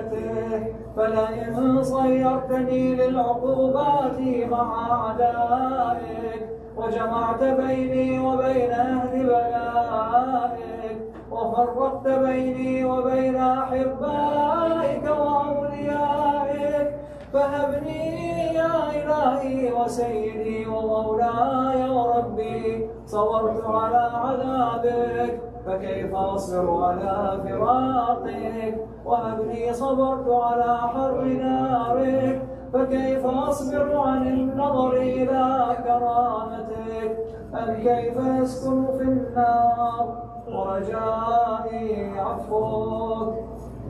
معصيته، فلئن صيرتني للعقوبات مع أعدائك وجمعت بيني وبين أهل بلائك وفرقت بيني وبين أحبائك وأوليائك، فهبني يا إلهي وسيدي ومولاي وربي. صبرت على عذابك فكيف أصبر على فراقك، وهبني صبرت على حر نارك فكيف أصبر عن النظر إلى كرامتك. أم كيف يسكن في النار ورجائي عفوك.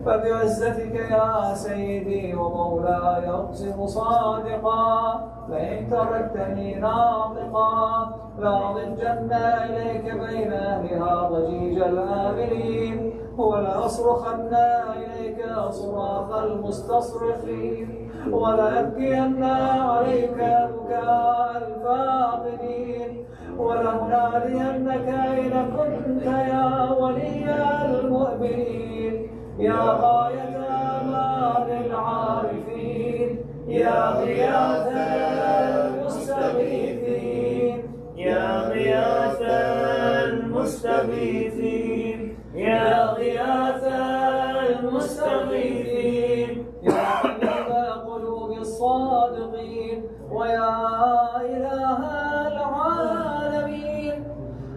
فبعزتك يا سيدي ومولاي أقسم صادقا، لئن تركتني ناطقا لأضجن إليك بين أهلها ضجيج الآملين، ولأصرخن إليك صراخ المستصرخين، ولأبكين عليك بكاء الفاقدين، ولأنادينك أين كنت يا ولي المؤمنين، يا غاية آمال العارفين، يا غياث المستغيثين، يا غياث المستغيثين، يا غياث المستغيثين، يا حبيب قلوب الصادقين، ويا إله العالمين.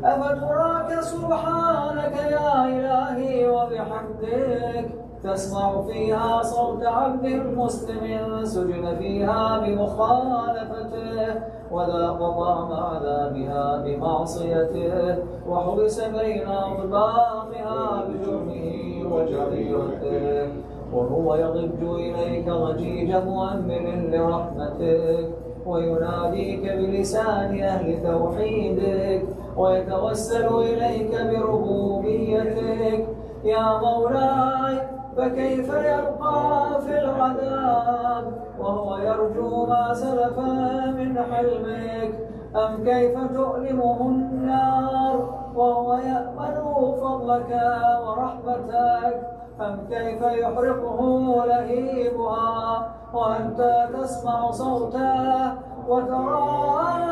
أفتراك سبحانك يا إلهي وبحمدك تسمع فيها صوت عبد مسلم سجن فيها بمخالفته وذاق طعم عذابها بمعصيته وحبس بين أطباقها بجرمه وجريرته، وهو يضج إليك ضجيج مؤمن لرحمتك ويناديك بلسان أهل توحيدك ويتوسل إليك بربوبيتك. يا مولاي فكيف يبقى في العذاب وهو يرجو ما سلف من حلمك؟ أم كيف تؤلمه النار وهو يأمل فضلك ورحمتك؟ أم كيف يحرقه لهيبها وأنت تسمع صوته وترى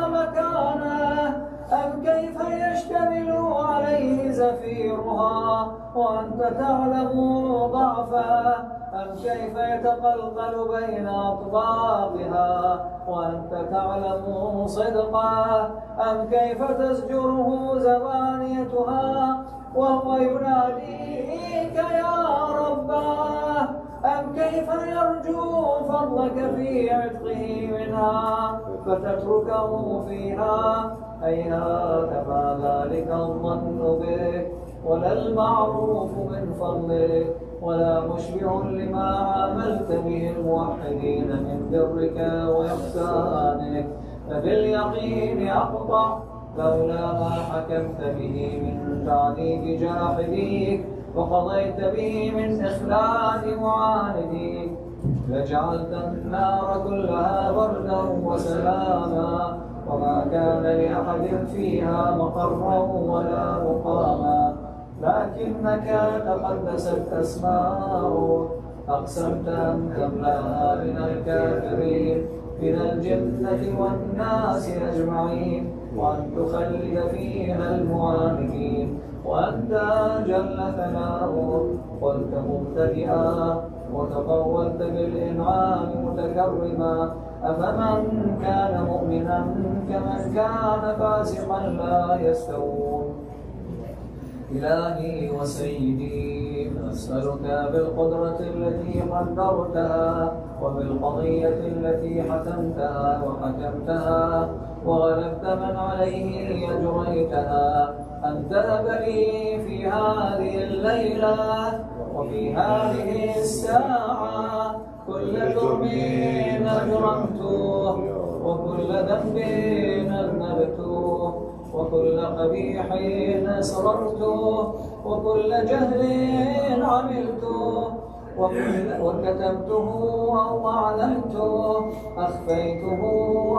مكانه؟ أم كيف يشتمل عليه زفيرها وأنت تعلم ضعفه؟ أم كيف يتقلقل بين أطباقها وأنت تعلم صدقه؟ أم كيف تزجره زبانيتها وهو يناديك يا رباه؟ أم كيف يرجو فضلك في عتقه منها فتتركه فيها؟ هيهات ما ذلك الظن بك ولا المعروف من فضلك ولا مشبع لما عاملت به الموحدين من برك وإحسانك، فباليقين أقطع لولا ما حكمت به من تعذيب جاحديك وقضيت به من إخلاد معانديك لجعلت النار كلها بردا وسلاما وما كان لأحد فيها مقرا ولا مقاما، لكنك تقدست أسماؤك أقسمت أن تملأها من الكافرين من الجنة والناس أجمعين وأن تخلد فيها المعاندين، وأنت جل ثناؤك قلت مبتدئا وتطولت بالإنعام متكرما، أفمن كان مؤمنا كمن كان فاسقا لا يستوون. إلهي وسيدي أسألك بالقدرة التي قدرتها وبالقضية التي حكمتها وحكمتها وغلبت من عليه أجريتها أن تهب لي في هذه الليلة وفي هذه الساعة كل جرم أجرمته وكل ذنب أذنبته وكل قبيح أسررته وكل جهل عملته وكتمته أو أعلنته أخفيته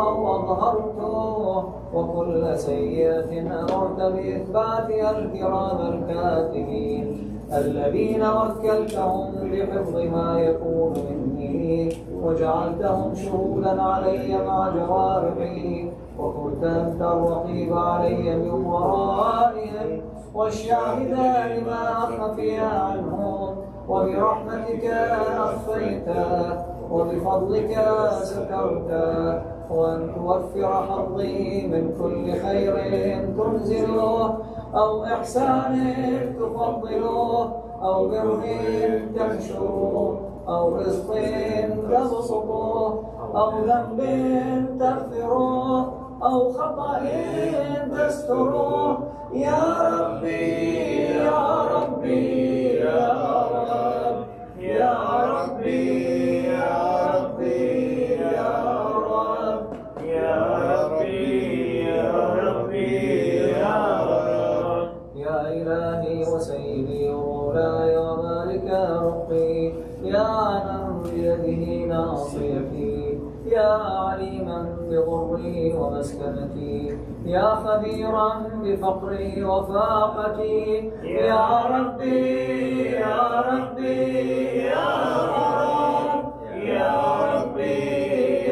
أو أظهرته وكل سيئة أمرت بإثباتها الكرام الكاتبين الذين وكلتهم بحفظ ما يكون مني وجعلتهم شهودا علي مع جوارحي، وكنت أنت الرقيب علي من ورائهم والشاهدان ما أخفي عنهم، وبرحمتك أخفيته وبفضلك سترته، وأن توفر حظي من كل خير تنزله أو إحسان تفضله أو بر تنشره أو رزق تبسطه أو ذنب تغفره أو خطأ تستره. يا ربي يا ربي يا رب يا ربي يا ربي يا رب يا ربي يا ربي يا رب. يا إلهي وسيدي ومولاي ومالك ربي، يا من بيده ناصيتي، يا عليما بضري ومسكنتي، يا خبيرا بفقري وفاقتي، يا ربي يا ربي يا رب يا ربي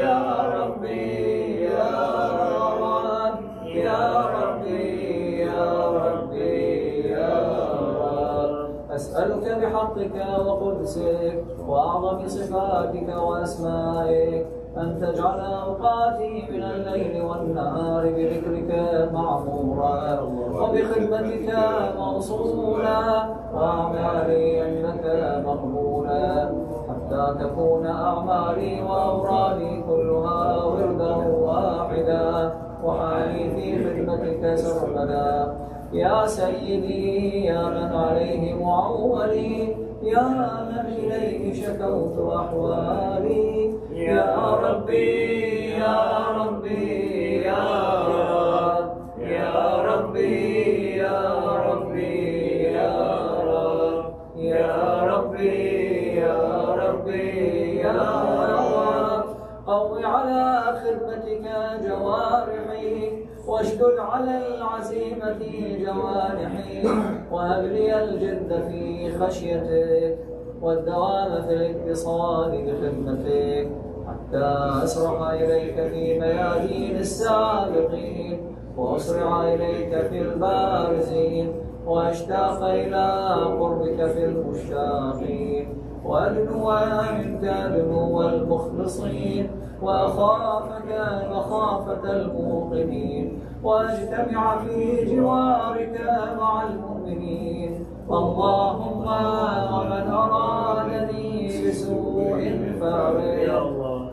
يا ربي يا رب يا ربي يا ربي يا رب. أسألك بحقك وقدسك وأعظم صفاتك وأسمائك أن تجعل أوقاتي من الليل والنهار بذكرك معمورا وبخدمتك موصولا وأعمالي عندك مقبولا، حتى تكون أعمالي وأورادي كلها وردا واحدا وحالي في خدمتك سرمدا. يا سيدي يا من عليه معولي، يا من إليه شكوت أحوالي، يا ربي يا ربي يا رب يا ربي يا ربي يا رب يا ربي يا ربي يا رب. قو على خدمتك جوارحي واشدد على العزيمة جوانحي، وهب لي الجد في خشيتك والدوام في الاتصال بخدمتك، حتى أسرع إليك في ميادين السابقين وأسرع إليك في البارزين، وأشتاق إلى قربك في المشتاقين، وأدنو منك دنو المخلصين، وأخافك مخافة الموقنين، وأجتمع في جوارك مع المؤمنين. اللهم ومن أرادني بسوء فارق،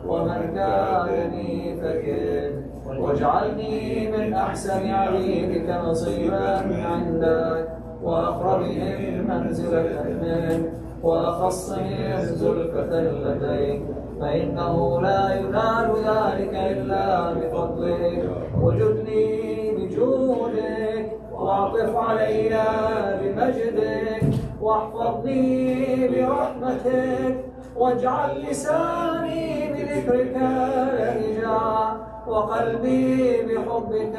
ومن كادني فكد، واجعلني من أحسن عبيدك نصيبا عندك وأقربهم منزلة منك وأخصهم زلفة لديك، فإنه لا ينال ذلك إلا بفضلك. وجدني بجودك واعطف علي بمجدك، واحفظني برحمتك، واجعل لساني بذكرك لهجا، وقلبي بحبك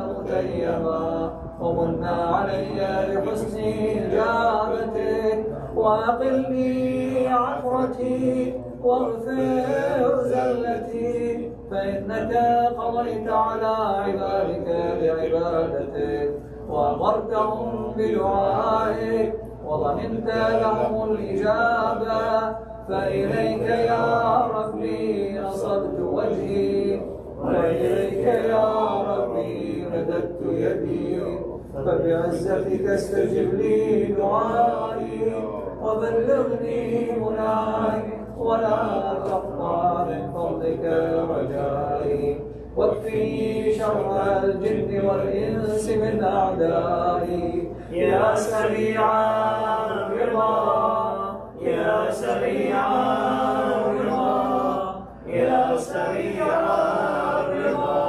متيما، ومن علي بحسن إجابتك، وأقلني عثرتي واغفر زلتي، فإنك قضيت على عبادك بعبادتك وأمرتهم بدعائك وضمنت لهم الإجابة. فإليك يا ربي نصبت وجهي، وإليك يا ربي مددت يدي، فبعزتك استجب لي دعائي وبلغني مناي، ولا تقطع من فضلك رجائي، واكفني شر الجن والإنس من أعدائي. يا سريع الرضا يا سريع الرضا يا سريع الرضا،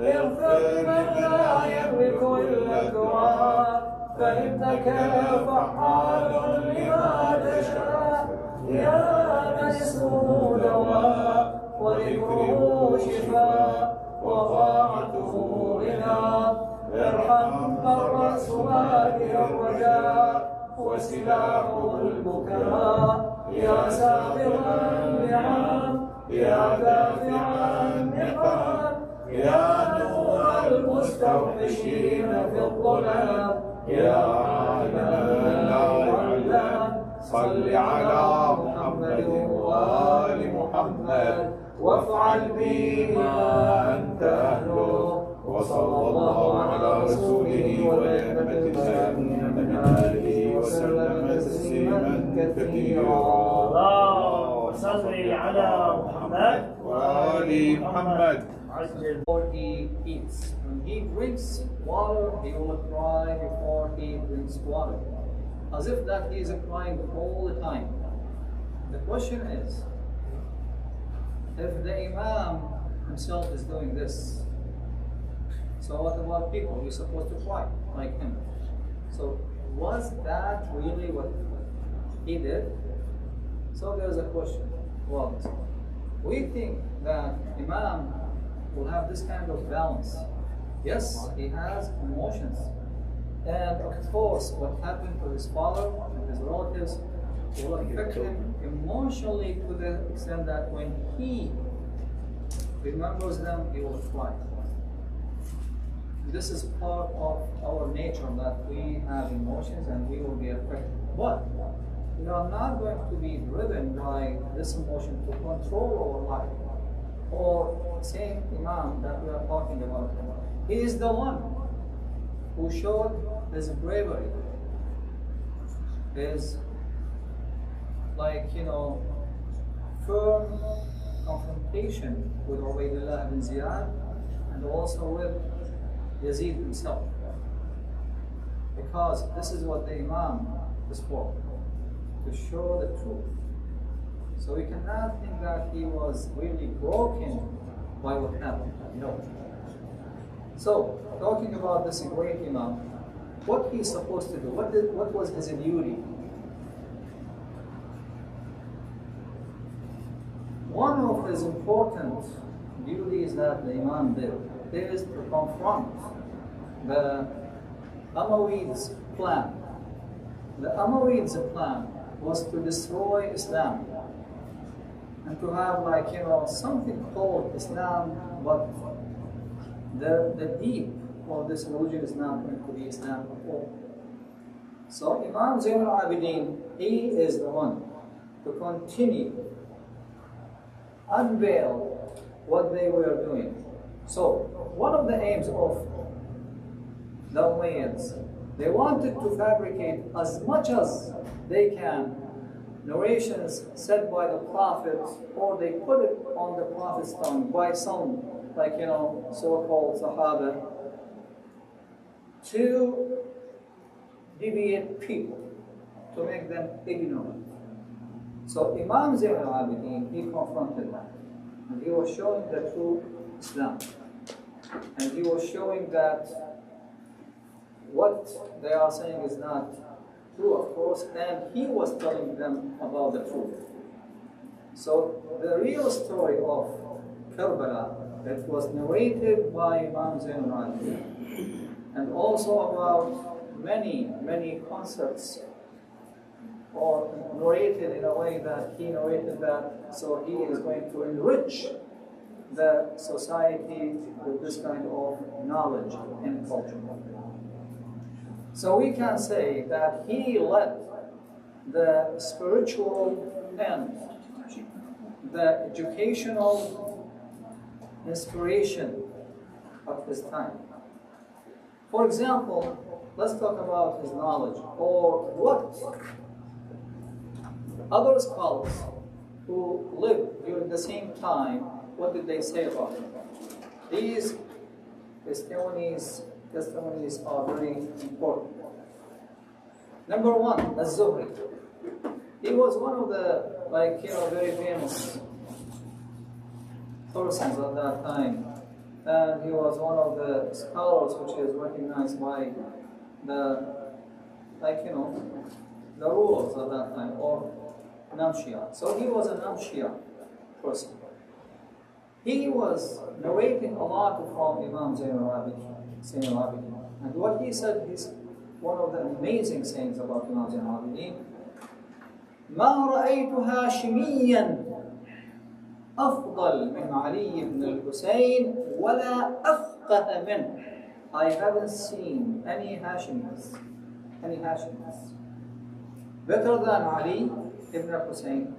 اغفر من لا يملك إلا الدعاء، فإنك فعال لما تشاء. يا من اسمه دواء وذكره شفاء وطاعته غنى، ارحم من رأس ماله الرجاء، وسلاحه البكاء يا سابغا النعم يا دافع النقام يا نور المستوحشين في الظلام يا عالم لا يعلم صل على محمد وآل محمد وافعل به ما أنت أهله وصلى الله على رسوله ونعمة الآمين من آله وسلم تسليما كثيرا. اللهم صل على محمد وآل محمد. Before he eats, when he drinks water, he will cry before he drinks water, as if that he is crying all the time. The question is, if the Imam himself is doing this, so what about people? We're supposed to cry like him. So was that really what he did? So there's a question. Well, we think that Imam will have this kind of balance. Yes, he has emotions. And of course, what happened to his father and his relatives will affect him emotionally to the extent that when he remembers them, he will cry. This is part of our nature, that we have emotions and we will be affected. But we are not going to be driven by this emotion to control our life. Or same Imam that we are talking about, he is the one who showed his bravery, his firm confrontation with Ubaydullah ibn Ziyad and also with Yazid himself. Because this is what the Imam is for, to show the truth. So we cannot think that he was really broken by what happened. No. So, talking about this great Imam, what he's supposed to do, what was his duty? One of his important duties that the Imam did is to confront the Umayyads' plan. The Umayyads' plan was to destroy Islam and to have something called Islam, but the deep of this religion is not going to be Islam at all. So Imam Zayn al-Abidin, he is the one to continue, unveil what they were doing. So one of the aims of the Umayyads, they wanted to fabricate as much as they can narrations said by the Prophet, or they put it on the Prophet's tongue by some, so-called Sahaba, to deviate people, to make them ignorant. So Imam Zayn al-Abidin, he confronted that. And he was showing the true Islam. And he was showing that what they are saying is not true, of course, and he was telling them about the truth. So the real story of Karbala, that was narrated by Imam Zayn al-Abidin, and also about many concepts, or narrated in a way that he narrated that, so he is going to enrich the society with this kind of knowledge and culture. So we can say that he led the spiritual and the educational inspiration of his time. For example, let's talk about his knowledge, or what other scholars who lived during the same time, what did they say about him? These testimonies are very important. Number one, Az-Zuhri. He was one of the very famous persons at that time, and he was one of the scholars which is recognized by the the rulers at that time, or Namshia. So he was a Namshia person. He was narrating a lot from Imam Zayn al-Abidin. And what he said one of the amazing sayings about Imam Zain al-Abidin. ما رأيت هاشميا أفضل من علي بن الحسين ولا أفقه منه. I haven't seen any Hashimis better than Ali ibn al-Hussein,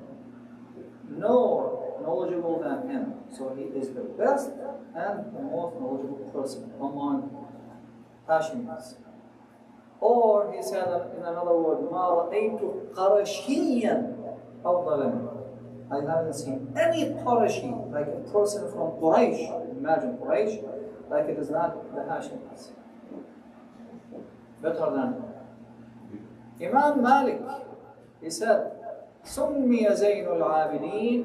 nor knowledgeable than him. So he is the best and the most knowledgeable person among Hashimis. Or he said in another word, ما رأيت قرشيا أفضل منه. I haven't seen any Qurashi, like a person from Quraysh, imagine Quraysh, like it is not the Hashimis. Better than Imam Malik, he said, سمي زين العابدين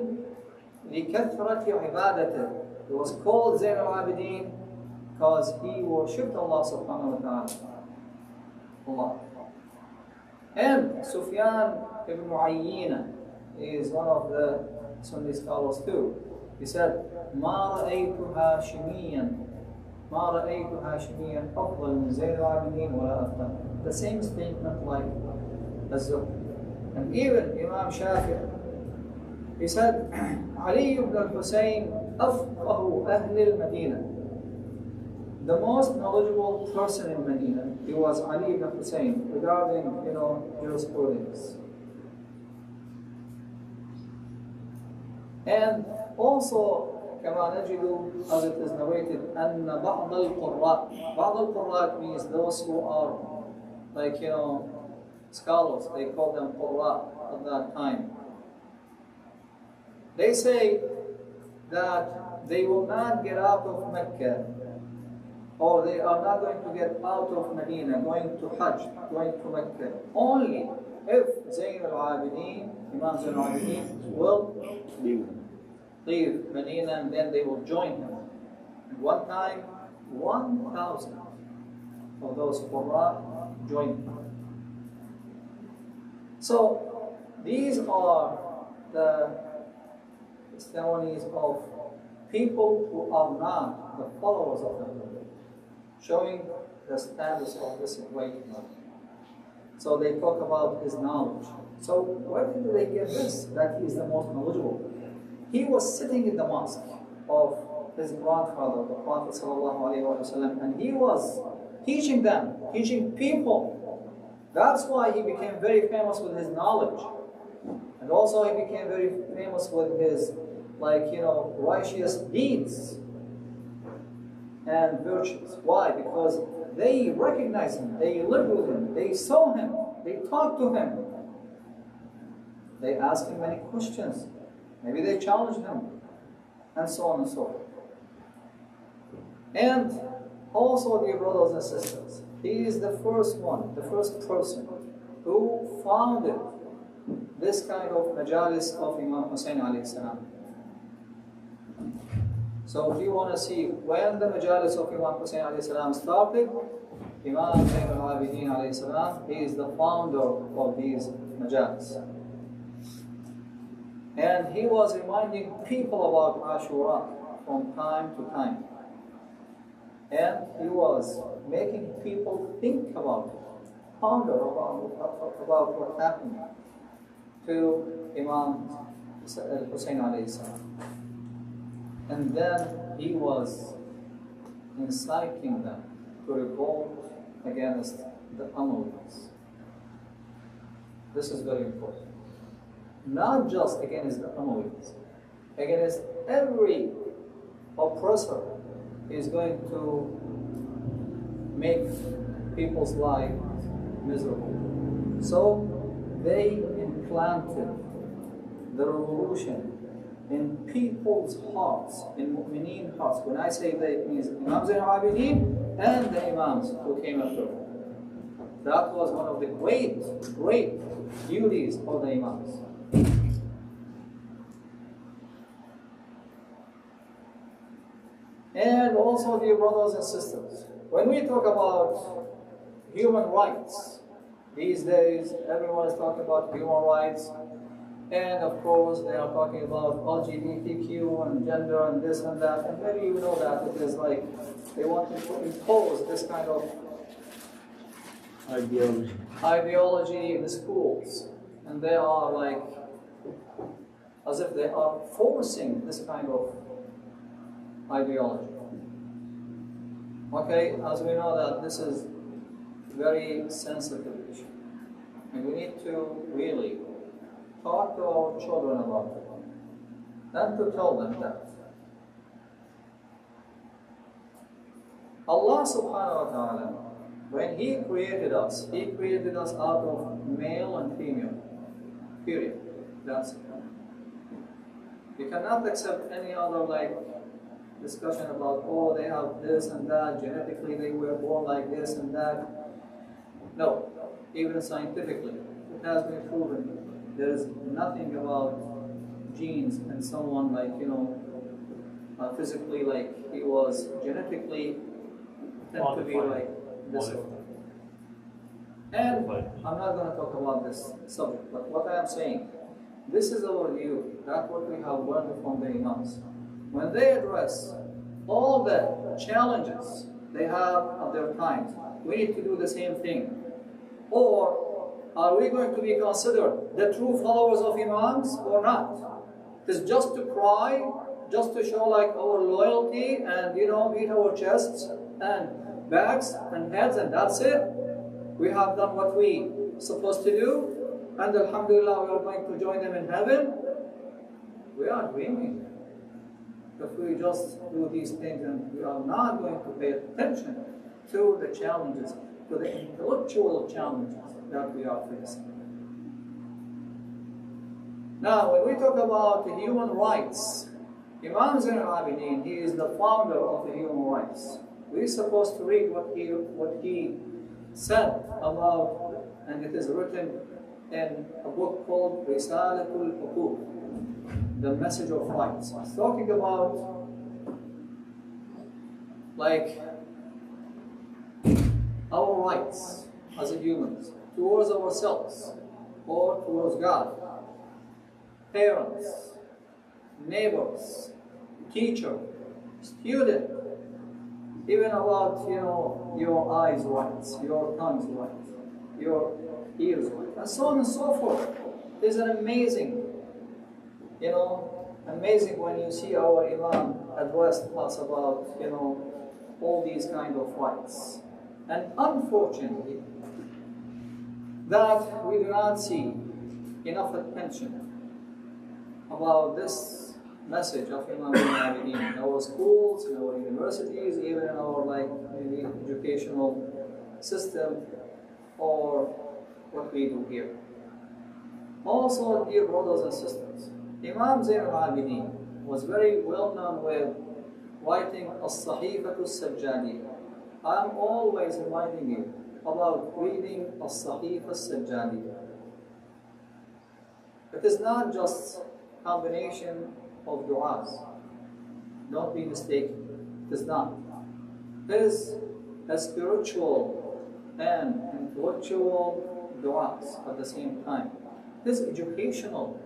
لكثرة عبادته. He was called Zain al-Abidin because he worshipped Allah subhanahu wa ta'ala. Allah. And Sufyan ibn Mu'ayyina is one of the Sunni scholars too. He said, ما رأيت هاشميا أفضل من زين العابدين ولا أفضل. The same statement like Az-Zuhri. And even Imam Shafi'i, he said, Ali ibn al-Hussein أفقه أهل المدينة. The most knowledgeable person in Medina, he was Ali ibn Hussein regarding, jurisprudence. And also, كما نجد, as it is narrated, أن بعض القراء means those who are like, scholars, they call them qurra at that time. They say that they will not get out of Mecca, or they are not going to get out of Medina, going to Hajj, going to Mecca, only if Zain al-Abidin, Imam Zain al-Abidin, will leave Medina, and then they will join him. And one time, 1,000 of those Qurra joined him. So these are the testimonies of people who are not the followers of the Prophet, showing the status of this great man. So they talk about his knowledge. So where did they get this, that he is the most knowledgeable? He was sitting in the mosque of his grandfather, the Prophet ﷺ, and he was teaching people. That's why he became very famous with his knowledge. And also he became very famous with his, righteous deeds and virtues. Why? Because they recognized him, they lived with him, they saw him, they talked to him. They asked him many questions. Maybe they challenged him, and so on and so forth. And also, dear brothers and sisters, he is the first person who founded this kind of majalis of Imam Hussein alayhi salam. So if you want to see when the majalis of Imam Hussein alayhi salam started, Imam Zain al-Abidin alayhi salam, he is the founder of these majalis. And he was reminding people about Ashura from time to time. And he was making people think about it, ponder about what happened to Imam Hussein alayhi salam. And then he was inciting them to revolt against the Umayyads. This is very important. Not just against the Umayyads, against every oppressor is going to make people's life miserable. So they implanted the revolution in people's hearts, in mu'mineen hearts. When I say they, it means Imam Zain al-Abidin and the Imams who came after them. That was one of the great duties of the Imams. And also, dear brothers and sisters, when we talk about human rights, these days everyone is talking about human rights, and of course they are talking about LGBTQ and gender and this and that, and maybe you know that it is like they want to impose this kind of ideology in the schools, and they are like as if they are forcing this kind of ideology. Okay, as we know that this is very sensitive issue, and we need to really talk to our children about it, and to tell them that Allah subhanahu wa ta'ala, when He created us out of male and female. Period. That's it. You cannot accept any other like discussion about, oh, they have this and that, genetically they were born like this and that. No, even scientifically, it has been proven there is nothing about genes and someone like, physically like he was genetically tend to be like this. And I'm not going to talk about this subject, but what I am saying, this is our view. That's what we have learned from the Imams. When they address all the challenges they have at their times, we need to do the same thing. Or are we going to be considered the true followers of Imams or not? It's just to cry, just to show like our loyalty and beat our chests and backs and heads, and that's it. We have done what we supposed to do, and alhamdulillah we are going to join them in heaven. We are dreaming. If we just do these things and we are not going to pay attention to the challenges, to the intellectual challenges that we are facing. Now, when we talk about the human rights, Imam Zain al-Abidin, he is the founder of the human rights. We're supposed to read what he said about, and it is written in a book called Risalatul Huquq, the message of rights. It's talking about like our rights as humans towards ourselves or towards God, parents, neighbors, teacher, student, even about your eyes' rights, your tongue's rights, your ears' rights, and so on and so forth. It's an amazing, amazing when you see our Imam address us about all these kind of rights. And unfortunately, that we do not see enough attention about this message of Imam al-Abidin in our schools, in our universities, even in our maybe educational system, or what we do here. Also, dear brothers and sisters, Imam Zain al-Abidin was very well known with writing As-Sahifatu Sajjadiyya. I am always reminding you about reading As-Sahifa Sajjadiyya. It is not just combination of du'as. Don't be mistaken. It is not. It is a spiritual and intellectual du'as at the same time. It is educational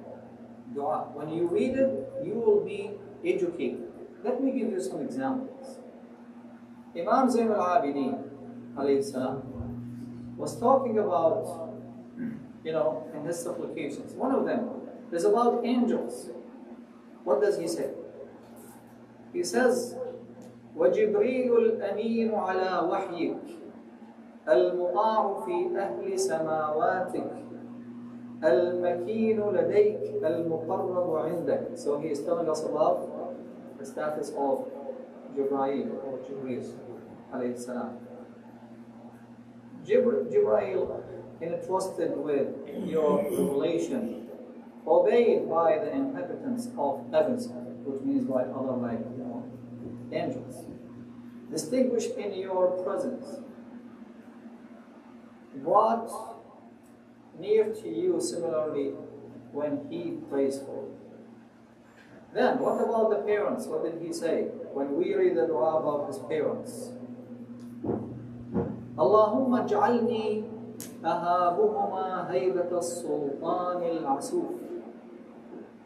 dua. When you read it, you will be educated. Let me give you some examples. Imam Zain al-Abidin alayhi salam was talking about, in his supplications. One of them is about angels. What does he say? He says, وَجِبْرِيلُ الْأَمِينُ عَلَى وَحْيِكَ الْمُطَاعُ فِي أَهْلِ سَمَاوَاتِكَ الْمَكِينُ لَدَيْكَ الْمُقَرَّبُ عِنْدَكَ. So he is telling us about the status of Jibreel or Jibreel alayhi salam. Jibreel, entrusted with your revelation, obeyed by the inhabitants of heavens, which means by other angels, distinguished in your presence, brought near to you similarly when he prays for you. Then, what about the parents? What did he say when we read the dua about his parents? Allahumma ja'alni ahabuhuma haybata as-sultan al-asuf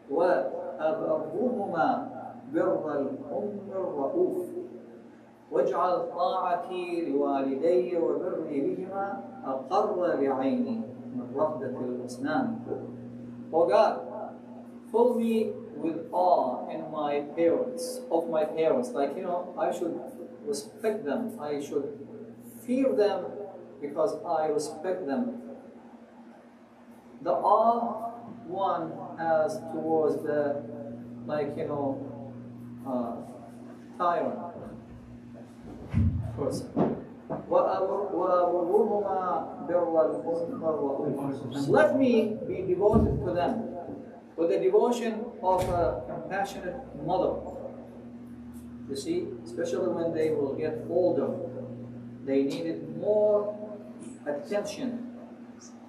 wa abarruhuma birra al-umm al-ra'uf واجعل طاعتي لوالدي وبري بهما أقر لعيني من رفدة الأسنان. Oh God, fill me with awe in my parents, of my parents. Like, I should respect them. I should fear them because I respect them. The awe one has towards the, tyrant person. وَأَبُرُّهُمَا بِرَّ الْأُمِّ وَالرَّؤُوفِ. And let me be devoted to them with the devotion of a compassionate mother. You see, especially when they will get older, they needed more attention.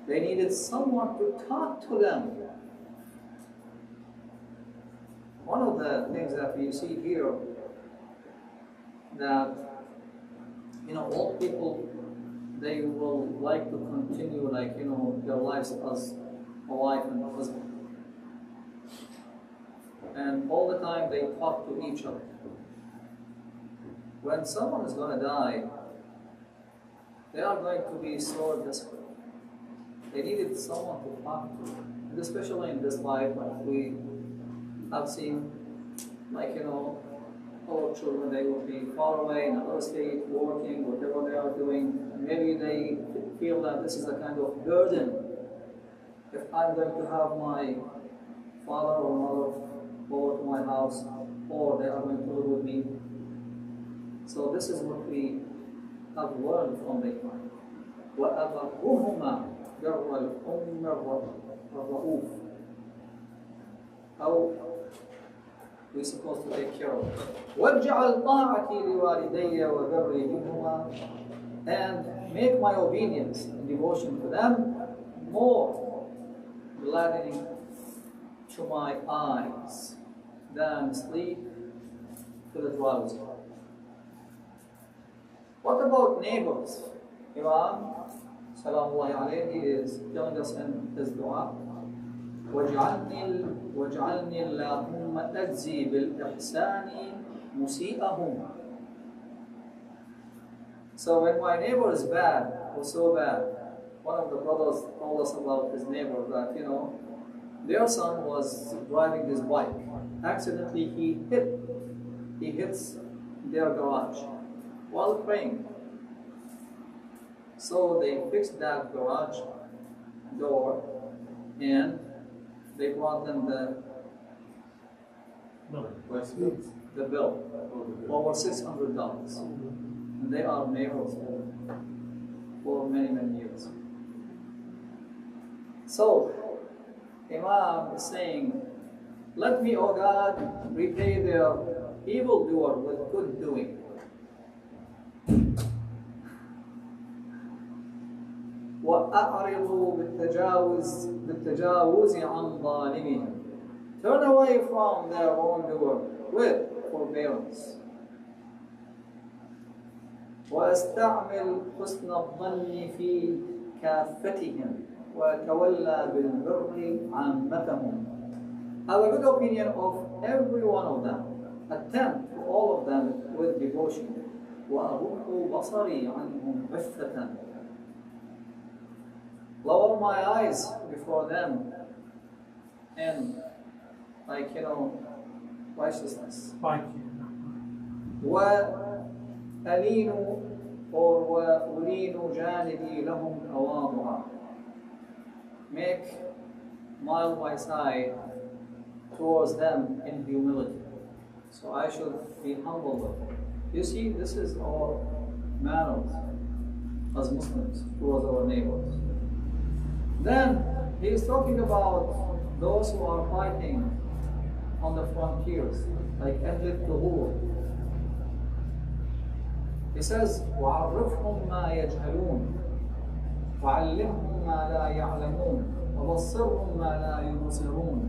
They needed someone to talk to them. One of the things that we see here, that old people, they will like to continue their lives as a wife and a husband. And all the time they talk to each other. When someone is going to die, they are going to be so desperate. They needed someone to talk to. And especially in this life, we have seen, our children, they will be far away in another state, working, whatever they are doing. Maybe they feel that this is a kind of burden. If I'm going to have my father or mother over to my house, or they are going to live with me. So this is what we have learned from the Quran. وَأَبَرُّهُمَا بِرَّ الْأُمِّ وَالرَّؤُوفِ. How we're supposed to take care of it. وَاجْعَلْ طَاعَتِي لِوَالِدَيَّ وَبِرِّي بِهِمَا. And make my obedience and devotion to them more gladdening to my eyes than sleep to the drowsy. What about neighbors? Imam, Salamullahi alayhi, is telling us in his dua, وَاجْعَلْنِي اللَّهُمَّ أَجْزِي بِالْإِحْسَانِ مُسِيئَهُمْ. So when my neighbor is bad, or so bad, one of the brothers told us about his neighbor that, their son was driving his bike. Accidentally, he hits their garage while praying. So they fixed that garage door and they brought them the bill, over $600. And they are neighbors for many, many years. So, Imam is saying, let me, O God, repay their evildoer with good doing. وَأَعْرِضُوا بِالتَّجَاوُزِ عَنْ ظَالِمِهِمْ. Turn away from their wrongdoer with forbearance. وَأَسْتَعْمِلْ حُسْنَ الظَّنِّ فِي كَافَّتِهِمْ وَتَوَلَّى بِالْبِرِّ عَامَّتَهُمْ. Have a good opinion of every one of them. Attend to all of them with devotion. وَأَغُضُّ بَصَرِي عَنْهُمْ عِفَّةً. Lower my eyes before them and righteousness. وَأَلِينُ or وَأُلِينُ جَانِبِي لَهُمْ تَوَاضُعًا. Make mild my side towards them in humility. So I should be humble with them. You see, this is our manners as Muslims towards our neighbors. Then he is talking about those who are fighting on the frontiers, like أهل الثغور. He says, وَعَرِّفْهُمْ مَا يَجْهَلُونَ وَعَلِّمْهُمْ مَا لَا يَعْلَمُونَ وَبَصِّرْهُمْ مَا لَا يُبْصِرُونَ.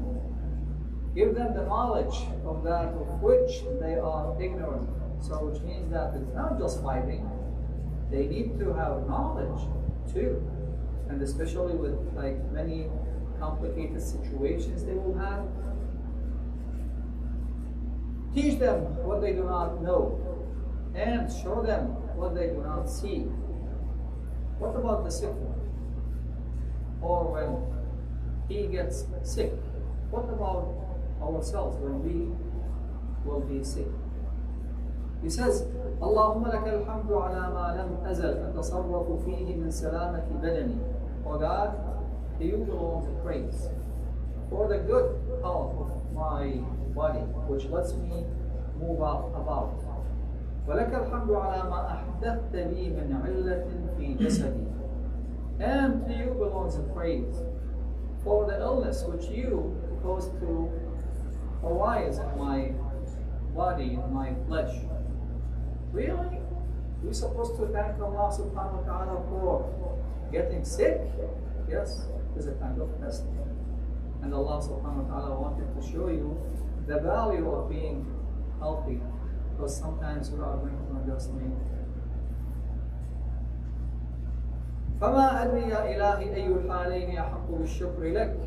Give them the knowledge of that of which they are ignorant. So which means that it's not just fighting, they need to have knowledge too. And especially with many complicated situations they will have. Teach them what they do not know. and show them what they do not see. What about the sick one? Or when he gets sick, what about ourselves when we will be sick? He says, اللهم لك الحمد على ما لم أزل أتصرف فيه من سلامة بدني. O God, to you belongs the praise for the good health of my body, which lets me move about. ولك الحمد على ما أحدثت لي من علة في جسدي. And to you belongs the praise for the illness which you caused to arise in my body, in my flesh. Really? We're supposed to thank Allah subhanahu wa ta'ala for getting sick? Yes, it's a kind of test. And Allah subhanahu wa ta'ala wanted to show you the value of being healthy, because sometimes we are going to underestimate. فما أدري يا إلهي أي الحالين أحق بالشكر لك.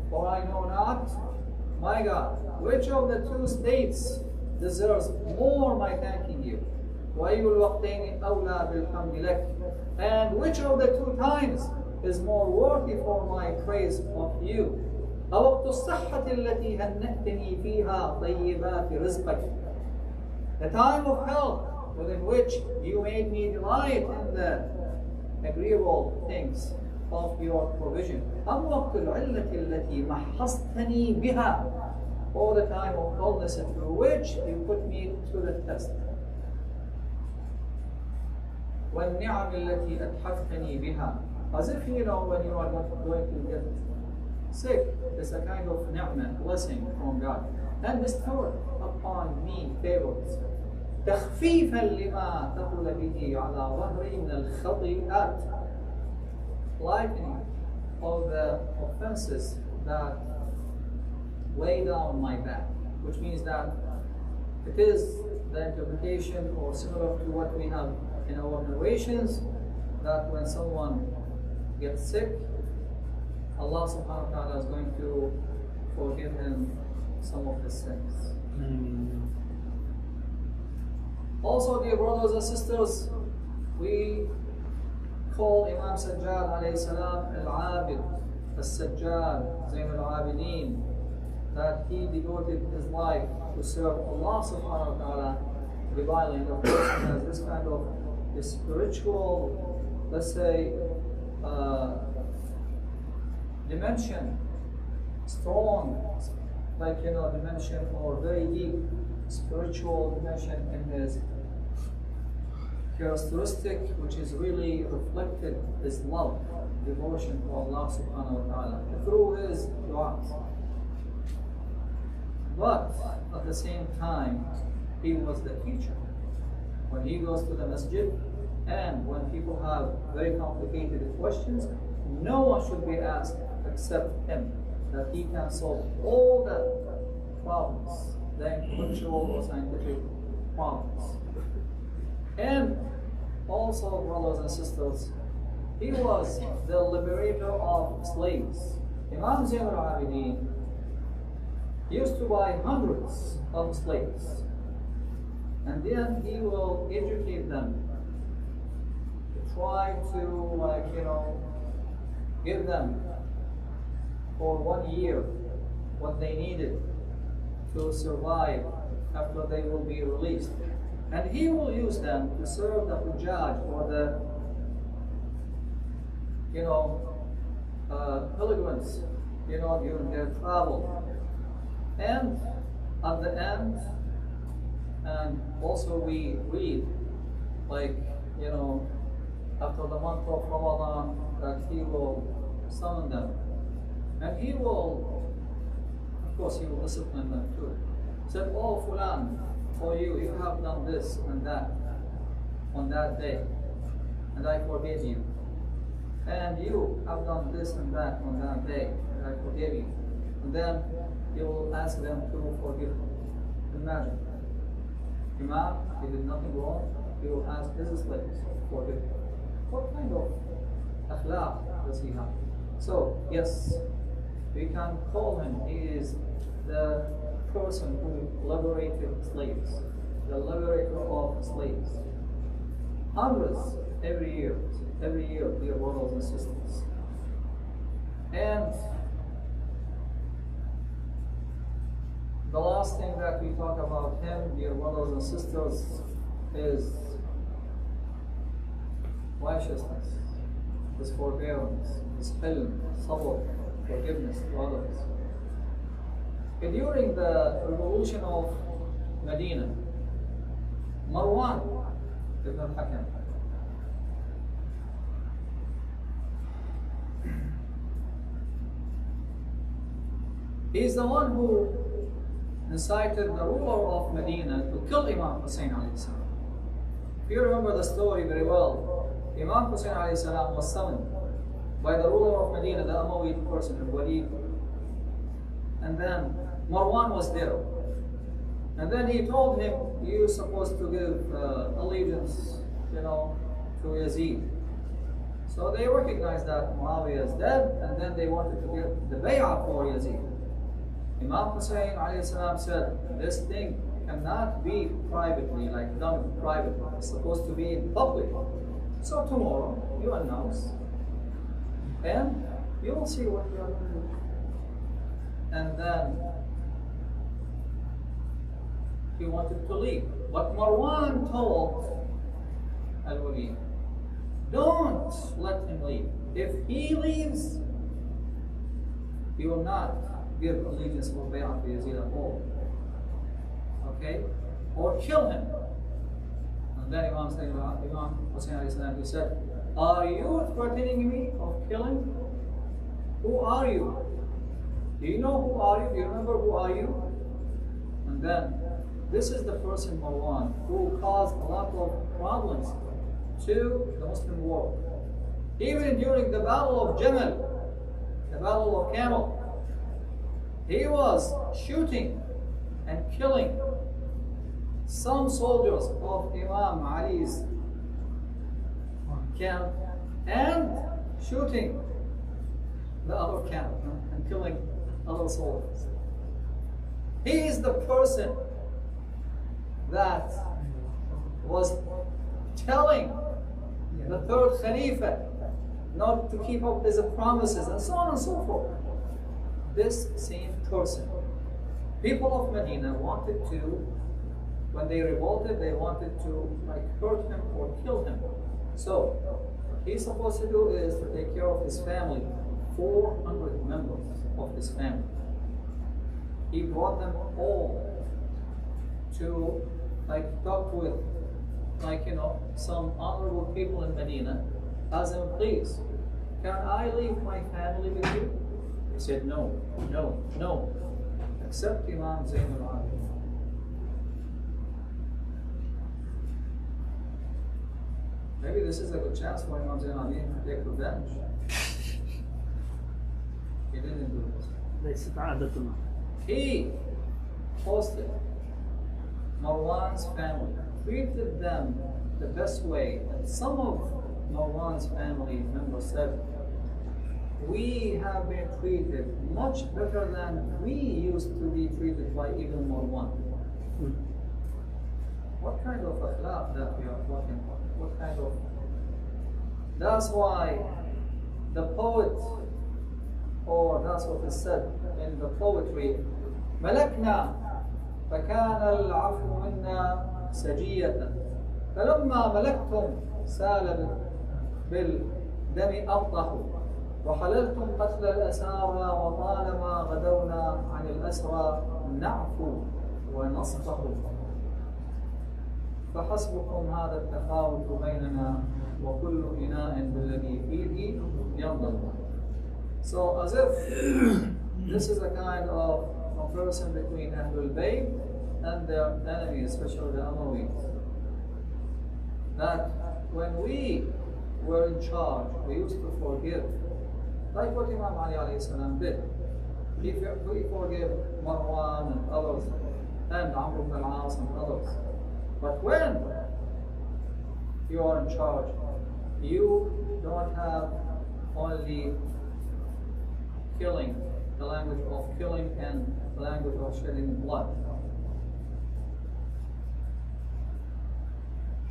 For I know not, my God, which of the two states deserves more my thanking you. وأي الوقتين أولى بالحمد لك. And which of the two times is more worthy for my praise of you. أوقت الصحة التي هنأتني فيها طيبات رزقك. The time of health within which you made me delight in the agreeable things of your provision. أم وقت العلة التي محصتني بها. All the time of illness through which you put me to the test. والنعم التي أتحفتني بها. As if you know when you are not going to get sick, it's a kind of ni'mah, blessing from God. And bestowed upon me favors. تخفيفا لما تقول به على ظهري من الخطيئات. Lightening of the offenses that weigh down my back. Which means that it is the interpretation or similar to what we have in our narrations, that when someone gets sick, Allah subhanahu wa ta'ala is going to forgive him some of his sins. Also, dear brothers and sisters, we call Imam Sajjad alayhi salam al-Abid, al-Sajjad, Zayn al-Abidin, that he devoted his life to serve Allah subhanahu wa ta'ala divinely. And of course, he has this kind of spiritual, let's say, dimension, strong, like, dimension, or very deep spiritual dimension in his characteristic, which is really reflected his love, devotion to Allah subhanahu wa ta'ala through his du'as. But at the same time, he was the teacher. When he goes to the masjid, and when people have very complicated questions, no one should be asked except him, that he can solve all the problems, the intellectual or scientific problems. And also, brothers and sisters, he was the liberator of slaves. Imam Zayn al-Abidin used to buy hundreds of slaves, and then he will educate them, try to give them for 1 year what they needed to survive after they will be released. And he will use them to serve the Hujjaj or the pilgrims during their travel. And at the end, and also we read, after the month of Ramadan, that he will summon them. And he will, of course, he will discipline them too. Said, "Oh, Fulan, for you have done this and that on that day, and I forgive you. And you have done this and that on that day, and I forgive you." And then you will ask them to forgive him. Imagine, Imam, he did nothing wrong, he will ask his slaves to forgive him. What kind of akhlaq does he have? So, yes, we can call him, he is the person who liberated slaves, the liberator of slaves. hundreds every year, dear brothers and sisters. And the last thing that we talk about him, dear brothers and sisters, is righteousness, his forbearance, his ilm, sabr, forgiveness to others. And during the revolution of Medina, Marwan ibn al-Hakam, he is the one who incited the ruler of Medina to kill Imam Hussein alayhi salam. If you remember the story very well, Imam Hussein alayhi salam was summoned by the ruler of Medina, the Umayyad person, Al-Walid, and then Marwan was there. And then he told him, you're supposed to give allegiance, to Yazid. So they recognized that Muawiyah is dead, and then they wanted to give the bay'ah for Yazid. Imam Hussein alayhi salam said, this thing cannot be privately, like done privately. It's supposed to be in public. So tomorrow, you announce, and you will see what you are going to do. And then he wanted to leave. But Marwan told Al-Walid, don't let him leave. If he leaves, he will not give allegiance or bay'ah to Yazid at all. Okay? Or kill him. And then Imam Hussein alayhi salam, he said, are you threatening me of killing? Who are you? Do you know who are you? Do you remember who are you? And then, this is the person, Marwan, who caused a lot of problems to the Muslim world. Even during the Battle of Jamal, the Battle of Camel, he was shooting and killing some soldiers of Imam Ali's camp and shooting the other camp and killing other soldiers. He is the person that was telling the third Khalifa not to keep up his promises and so on and so forth. This same person. People of Medina wanted to, when they revolted, they wanted to hurt him or kill him. So, what he's supposed to do is to take care of his family, 400 members of his family. He brought them all to talk with some honorable people in Medina. Asked him, please, can I leave my family with you? He said, no, no, no, except Imam Zayn al-Abidin. Maybe this is a good chance for Imam Zayn al-Abidin to take revenge. He didn't do this. He hosted Marwan's family, treated them the best way, and some of Marwan's family members said, we have been treated much better than we used to be treated by even Marwan. What kind of akhlaq that we are talking about? What kind of... That's why the poet, or that's what is said in the poetry, ملكنا فكان العفو منا سجية فلما ملكتم سال بالدم أفضح وحللتم قتل الأسارى وطالما غدونا عن الأسرى نعفو ونصفح فحسبكم هذا التفاوت بيننا وكل إناء بالذي فيه ينضل. So as if this is a kind of comparison between Ahlul Bayt and their enemies, especially the Umayyads. That when we were in charge, we used to forgive, like what Imam Ali alayhi salam did. We forgive Marwan and others, and Amr ibn al-As and others. But when you are in charge, you don't have only killing, the language of killing and the language of shedding blood.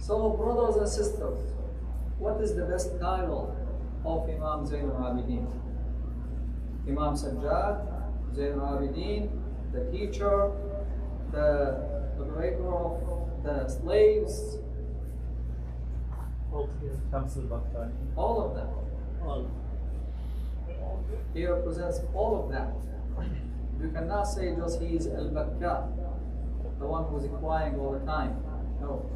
So, brothers and sisters, what is the best title of Imam Zayn al-Abidin? Imam Sajjad, Zayn al-Abidin, the teacher, the liberator of the slaves, all of them. He represents all of that. You cannot say just he is al-Bakka, the one who is crying all the time. No.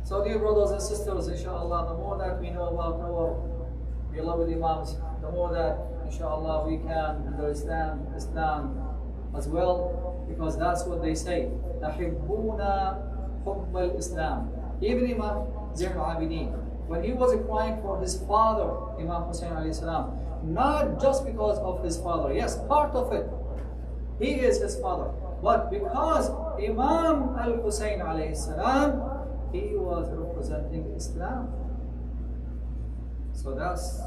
So dear brothers and sisters, inshallah, the more that we know about our beloved Imams, the more that inshallah we can understand Islam as well, because that's what they say. Tahibbuna hubb al-Islam. Even Imam Zayn al-Abidin, when he was crying for his father, Imam Hussein alayhi salam, not just because of his father, yes, part of it, he is his father, but because Imam al-Hussein alayhi salam, he was representing Islam. So that's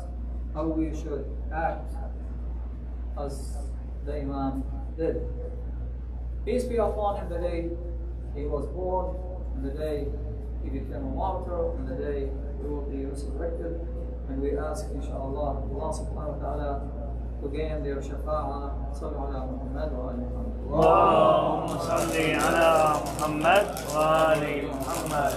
how we should act as the Imam did. Peace be upon him the day he was born, and the day he became a martyr, and the day he will be resurrected. And we ask, inshallah, Allah subhanahu wa ta'ala to gain their shafa'ah. Sallu ala Muhammad wa ali Muhammad. اللهم صل على محمد وآل محمد.